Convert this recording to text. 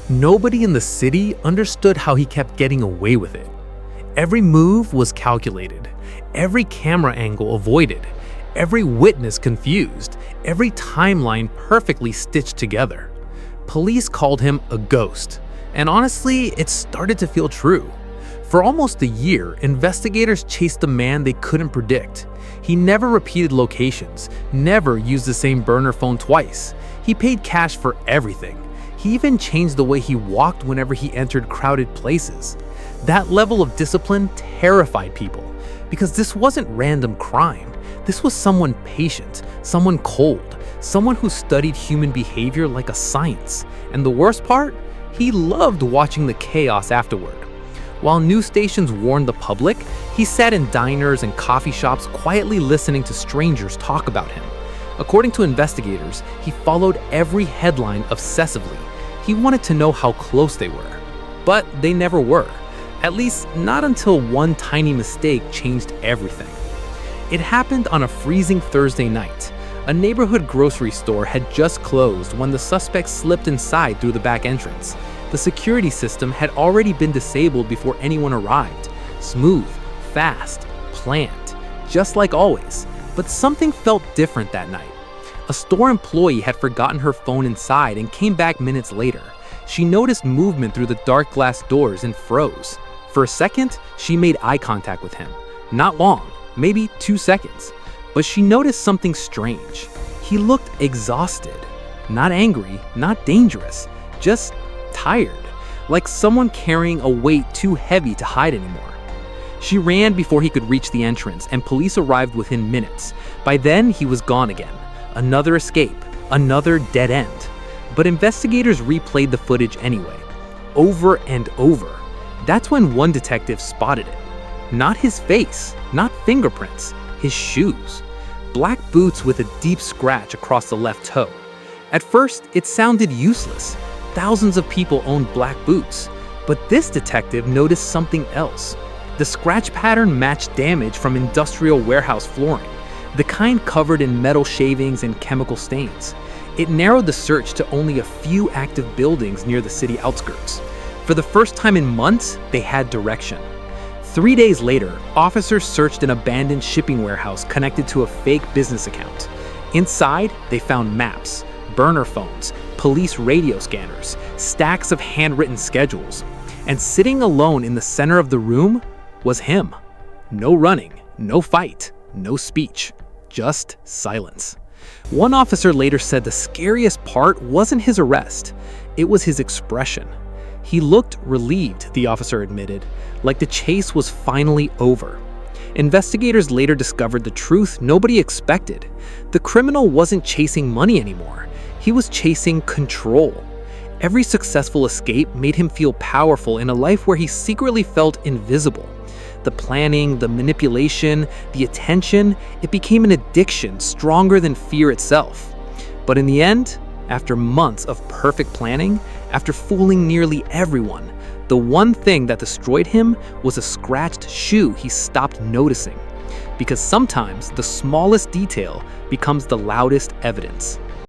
Nobody in the city understood how he kept getting away with it. Every move was calculated, every camera angle avoided, every witness confused, every timeline perfectly stitched together. Police called him a ghost, and honestly, it started to feel true. For almost a year, investigators chased a man they couldn't predict. He never repeated locations, never used the same burner phone twice. He paid cash for everything. He even changed the way he walked whenever he entered crowded places. That level of discipline terrified people, because this wasn't random crime. This was someone patient, someone cold, someone who studied human behavior like a science. And the worst part? He loved watching the chaos afterward. While news stations warned the public, he sat in diners and coffee shops quietly listening to strangers talk about him. According to investigators, he followed every headline obsessively. He wanted to know how close they were. But they never were. At least not until one tiny mistake changed everything. It happened on a freezing Thursday night. A neighborhood grocery store had just closed when the suspect slipped inside through the back entrance. The security system had already been disabled before anyone arrived. Smooth, fast, planned, just like always. But something felt different that night. A store employee had forgotten her phone inside and came back minutes later. She noticed movement through the dark glass doors and froze. For a second, she made eye contact with him. Not long, maybe 2 seconds. But she noticed something strange. He looked exhausted. Not angry, not dangerous, just tired, like someone carrying a weight too heavy to hide anymore. She ran before he could reach the entrance, and police arrived within minutes. By then, he was gone again. Another escape, another dead end. But investigators replayed the footage anyway, over and over. That's when one detective spotted it. Not his face, not fingerprints, his shoes. Black boots with a deep scratch across the left toe. At first, it sounded useless. Thousands of people owned black boots. But this detective noticed something else. The scratch pattern matched damage from industrial warehouse flooring, the kind covered in metal shavings and chemical stains. It narrowed the search to only a few active buildings near the city outskirts. For the first time in months, they had direction. 3 days later, officers searched an abandoned shipping warehouse connected to a fake business account. Inside, they found maps, burner phones, police radio scanners, stacks of handwritten schedules. And sitting alone in the center of the room was him. No running, no fight, no speech, just silence. One officer later said the scariest part wasn't his arrest, it was his expression. He looked relieved, the officer admitted, like the chase was finally over. Investigators later discovered the truth nobody expected. The criminal wasn't chasing money anymore. He was chasing control. Every successful escape made him feel powerful in a life where he secretly felt invisible. The planning, the manipulation, the attention, it became an addiction stronger than fear itself. But in the end, after months of perfect planning, after fooling nearly everyone, the one thing that destroyed him was a scratched shoe he stopped noticing. Because sometimes the smallest detail becomes the loudest evidence.